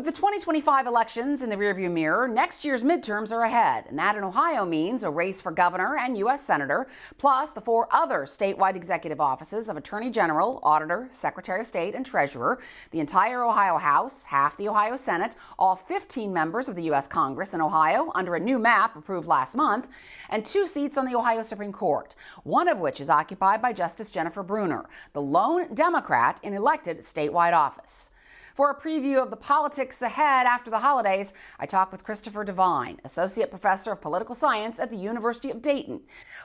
the 2025 elections in the rearview mirror, next year's midterms are ahead. And that in Ohio means a race for governor and U.S. senator, plus the 4 other statewide executive offices of attorney general, auditor, secretary of state, and treasurer, the entire Ohio House, half the Ohio Senate, all 15 members of the U.S. Congress in Ohio under a new map approved last month, and 2 seats on the Ohio Supreme Court, one of which is occupied by Justice Jennifer Brunner, the lone Democrat in elected statewide office. For a preview of the politics ahead after the holidays, I talked with Christopher Devine, Associate Professor of Political Science at the University of Dayton.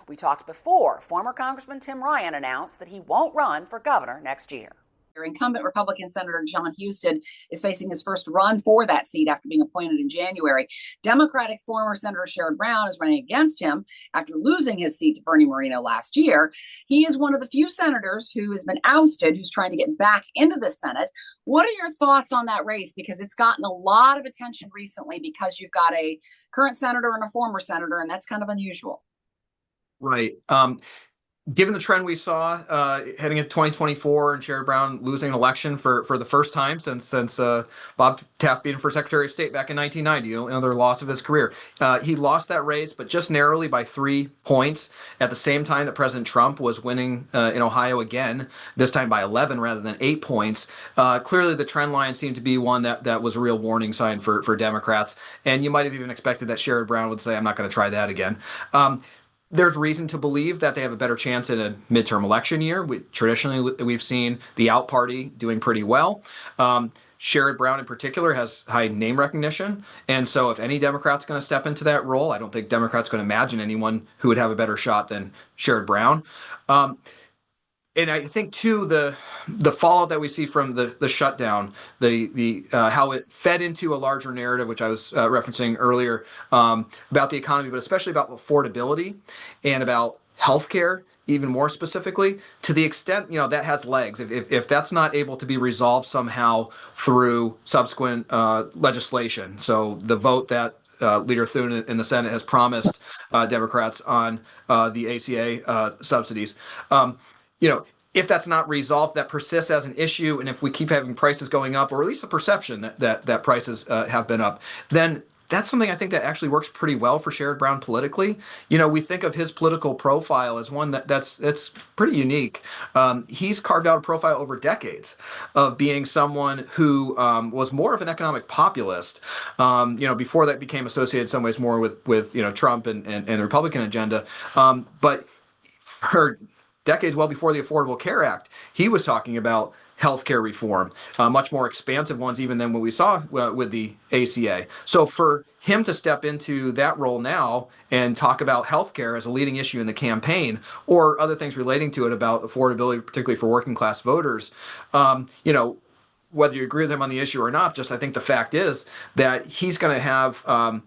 We talked before former Congressman Tim Ryan announced that he won't run for governor next year. Incumbent Republican Senator Jon Husted is facing his first run for that seat after being appointed in January. Democratic former Senator Sherrod Brown is running against him after losing his seat to Bernie Moreno last year. He is one of the few senators who has been ousted, who's trying to get back into the Senate. What are your thoughts on that race? Because it's gotten a lot of attention recently because you've got a current senator and a former senator, and that's kind of unusual. Right. Given the trend we saw heading into 2024 and Sherrod Brown losing an election for the first time since Bob Taft being for Secretary of State back in 1990, another loss of his career. He lost that race, but just narrowly by 3 points at the same time that President Trump was winning in Ohio again, this time by 11 rather than 8 points. Clearly, the trend line seemed to be one that was a real warning sign for Democrats. And you might have even expected that Sherrod Brown would say, I'm not going to try that again. There's reason to believe that they have a better chance in a midterm election year. Traditionally, we've seen the out party doing pretty well. Sherrod Brown in particular has high name recognition. And so if any Democrat's going to step into that role, I don't think Democrats can imagine anyone who would have a better shot than Sherrod Brown. And I think, too, the fallout that we see from the shutdown, the how it fed into a larger narrative, which I was referencing earlier, about the economy, but especially about affordability and about healthcare, even more specifically, to the extent, that has legs. If that's not able to be resolved somehow through subsequent legislation, so the vote that Leader Thune in the Senate has promised Democrats on the ACA subsidies, if that's not resolved, that persists as an issue, and if we keep having prices going up, or at least the perception that prices have been up, then that's something I think that actually works pretty well for Sherrod Brown politically. We think of his political profile as one that's pretty unique. He's carved out a profile over decades of being someone who was more of an economic populist. Before that became associated in some ways more with Trump and the Republican agenda. But for decades, well before the Affordable Care Act, he was talking about healthcare reform, much more expansive ones even than what we saw with the ACA. So for him to step into that role now and talk about healthcare as a leading issue in the campaign, or other things relating to it about affordability, particularly for working class voters, whether you agree with him on the issue or not, just I think the fact is that he's going to have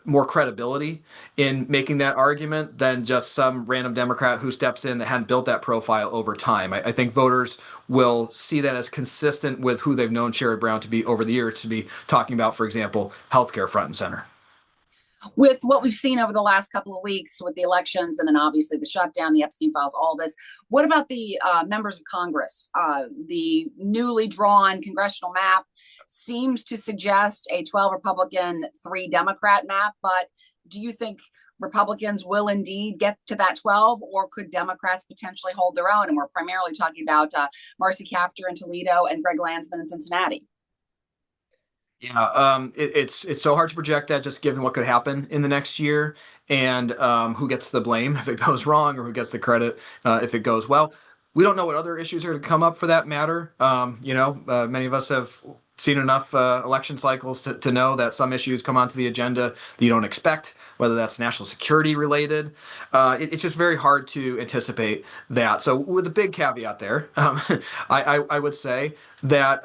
more credibility in making that argument than just some random Democrat who steps in that hadn't built that profile over time. I think voters will see that as consistent with who they've known Sherrod Brown to be over the years, to be talking about, for example, healthcare front and center. With what we've seen over the last couple of weeks with the elections and then obviously the shutdown, the Epstein files, all this, what about the members of Congress? The newly drawn congressional map seems to suggest a 12 Republican, 3 Democrat map, but do you think Republicans will indeed get to that 12, or could Democrats potentially hold their own? And we're primarily talking about Marcy Kaptur in Toledo and Greg Landsman in Cincinnati. Yeah, it's so hard to project that, just given what could happen in the next year and who gets the blame if it goes wrong, or who gets the credit if it goes well. We don't know what other issues are to come up for that matter. Many of us have seen enough election cycles to know that some issues come onto the agenda that you don't expect, whether that's national security related. It's just very hard to anticipate that. So with a big caveat there, I would say that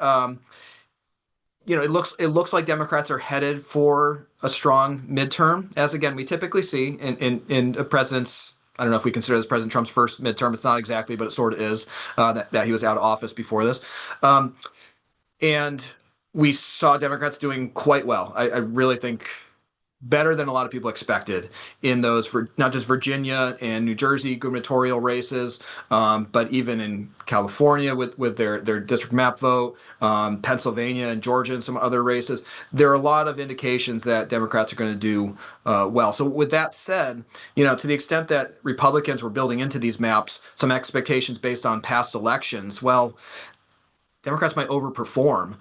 it looks like Democrats are headed for a strong midterm, as again we typically see in a president's. I don't know if we consider this President Trump's first midterm. It's not exactly, but it sort of is, that he was out of office before this. And we saw Democrats doing quite well. I really think better than a lot of people expected in those, for not just Virginia and New Jersey gubernatorial races, but even in California with their district map vote, Pennsylvania and Georgia and some other races. There are a lot of indications that Democrats are going to do well. So with that said, to the extent that Republicans were building into these maps some expectations based on past elections, well, Democrats might overperform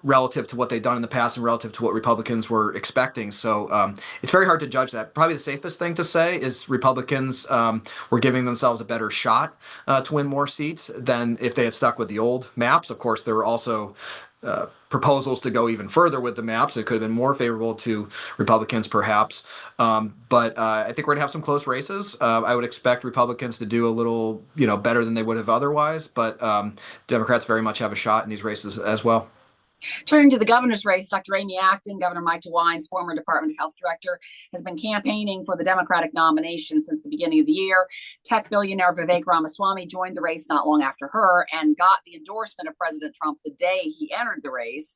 relative to what they've done in the past and relative to what Republicans were expecting. So it's very hard to judge that. Probably the safest thing to say is Republicans were giving themselves a better shot to win more seats than if they had stuck with the old maps. Of course, there were also proposals to go even further with the maps. It could have been more favorable to Republicans, perhaps. But I think we're going to have some close races. I would expect Republicans to do a little, better than they would have otherwise. But Democrats very much have a shot in these races as well. Turning to the governor's race, Dr. Amy Acton, Governor Mike DeWine's former Department of Health director, has been campaigning for the Democratic nomination since the beginning of the year. Tech billionaire Vivek Ramaswamy joined the race not long after her and got the endorsement of President Trump the day he entered the race.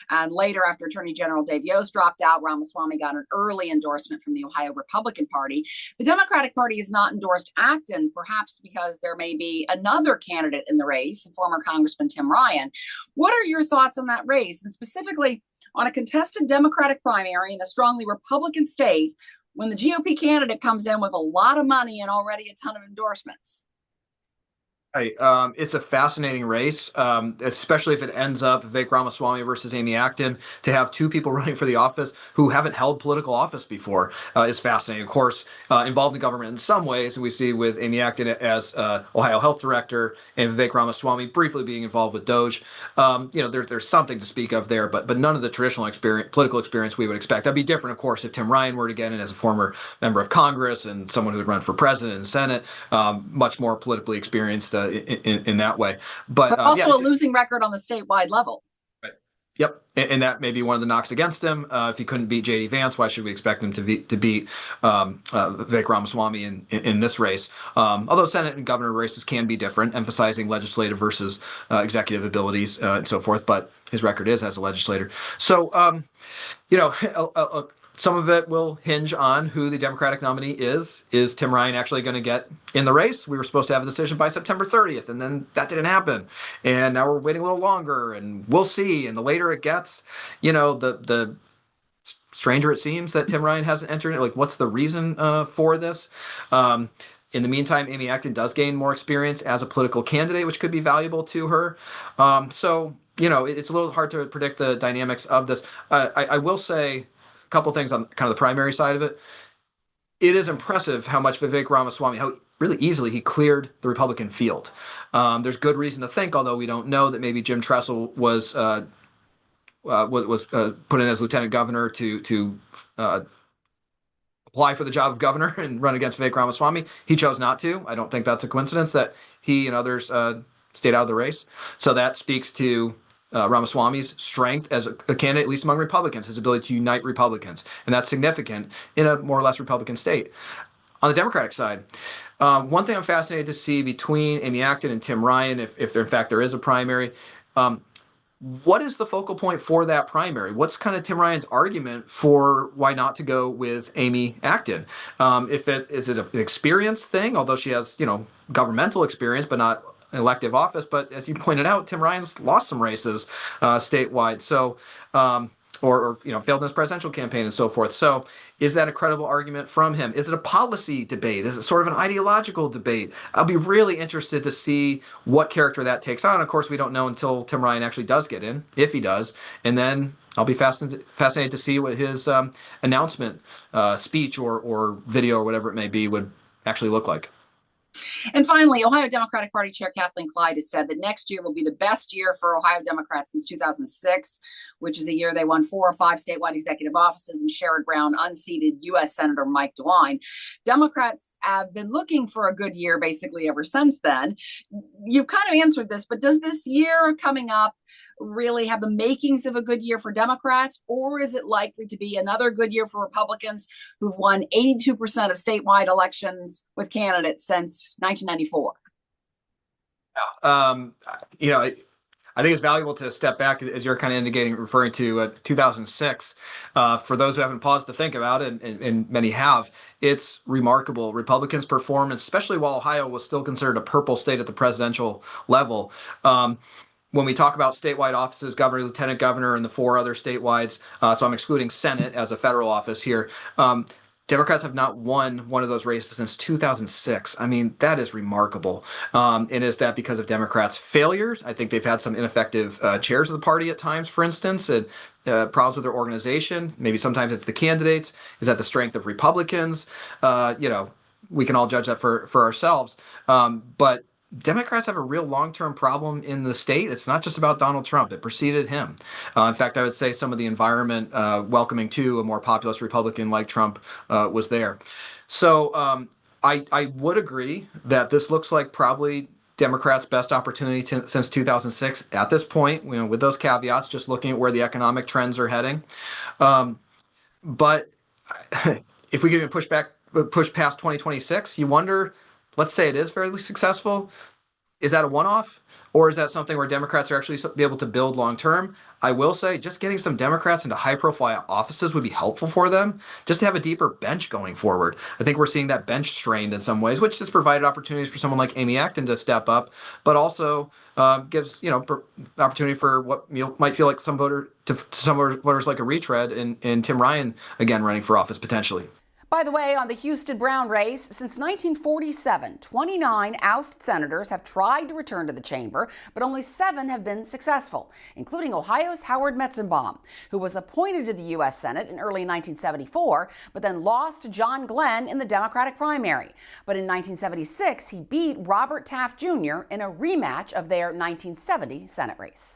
And later, after Attorney General Dave Yost dropped out, Ramaswamy got an early endorsement from the Ohio Republican Party. The Democratic Party has not endorsed Acton, perhaps because there may be another candidate in the race, former Congressman Tim Ryan. What are your thoughts on that race? And specifically on a contested Democratic primary in a strongly Republican state when the GOP candidate comes in with a lot of money and already a ton of endorsements? Right. It's a fascinating race, especially if it ends up Vivek Ramaswamy versus Amy Acton. To have two people running for the office who haven't held political office before is fascinating. Of course, involved in government in some ways, and we see with Amy Acton as Ohio Health Director and Vivek Ramaswamy briefly being involved with DOJ. There's something to speak of there, but none of the traditional political experience we would expect. That'd be different, of course, if Tim Ryan were to get in as a former member of Congress and someone who would run for president and Senate, much more politically experienced in that way, but also a losing record on the statewide level. Right. Yep, and that may be one of the knocks against him. If he couldn't beat J.D. Vance, why should we expect him to beat Vivek Ramaswamy in this race? Although Senate and governor races can be different, emphasizing legislative versus executive abilities and so forth. But his record is as a legislator. So, some of it will hinge on who the Democratic nominee is. Is Tim Ryan actually going to get in the race? We were supposed to have a decision by September 30th, and then that didn't happen. And now we're waiting a little longer, and we'll see. And the later it gets, the stranger it seems that Tim Ryan hasn't entered it. Like, what's the reason for this? In the meantime, Amy Acton does gain more experience as a political candidate, which could be valuable to her. It's a little hard to predict the dynamics of this. I will say couple things on kind of the primary side of it. It is impressive how much Vivek Ramaswamy, how really easily he cleared the Republican field. There's good reason to think, although we don't know, that maybe Jim Tressel was put in as lieutenant governor to apply for the job of governor and run against Vivek Ramaswamy. He chose not to. I don't think that's a coincidence that he and others stayed out of the race. So that speaks to Ramaswamy's strength as a candidate, at least among Republicans, his ability to unite Republicans. And that's significant in a more or less Republican state. On the Democratic side, one thing I'm fascinated to see between Amy Acton and Tim Ryan, if there, in fact, there is a primary, what is the focal point for that primary? What's kind of Tim Ryan's argument for why not to go with Amy Acton? Is it an experience thing, although she has, governmental experience, but not elective office? But as you pointed out, Tim Ryan's lost some races statewide, so or failed in his presidential campaign and so forth. So is that a credible argument from him? Is it a policy debate? Is it sort of an ideological debate? I'll be really interested to see what character that takes on. Of course, we don't know until Tim Ryan actually does get in, if he does, and then I'll be fascinated to see what his announcement speech or video or whatever it may be would actually look like. And finally, Ohio Democratic Party Chair Kathleen Clyde has said that next year will be the best year for Ohio Democrats since 2006, which is a year they won 4 or 5 statewide executive offices and Sherrod Brown unseated U.S. Senator Mike DeWine. Democrats have been looking for a good year basically ever since then. You've kind of answered this, but does this year coming up really have the makings of a good year for Democrats, or is it likely to be another good year for Republicans who've won 82% of statewide elections with candidates since 1994? I think it's valuable to step back, as you're kind of indicating, referring to 2006. For those who haven't paused to think about it, and many have, it's remarkable. Republicans' performance, especially while Ohio was still considered a purple state at the presidential level. When we talk about statewide offices, governor, lieutenant governor, and the 4 other statewides, so I'm excluding Senate as a federal office here, Democrats have not won one of those races since 2006. I mean, that is remarkable. And is that because of Democrats' failures? I think they've had some ineffective chairs of the party at times, for instance, and problems with their organization. Maybe sometimes it's the candidates. Is that the strength of Republicans? We can all judge that for ourselves. But Democrats have a real long-term problem in the state. It's not just about Donald Trump. It preceded him. In fact, I would say some of the environment welcoming to a more populist Republican like Trump was there. So I would agree that this looks like probably Democrats' best opportunity since 2006 at this point, with those caveats, just looking at where the economic trends are heading. But if we can even push past 2026, you wonder, let's say it is fairly successful. Is that a one-off, or is that something where Democrats are actually be able to build long-term? I will say just getting some Democrats into high-profile offices would be helpful for them, just to have a deeper bench going forward. I think we're seeing that bench strained in some ways, which has provided opportunities for someone like Amy Acton to step up, but also gives opportunity for what might feel like some voters like a retread in Tim Ryan again running for office potentially. By the way, on the Husted-Brown race, since 1947, 29 ousted senators have tried to return to the chamber, but only 7 have been successful, including Ohio's Howard Metzenbaum, who was appointed to the U.S. Senate in early 1974, but then lost to John Glenn in the Democratic primary. But in 1976, he beat Robert Taft Jr. in a rematch of their 1970 Senate race.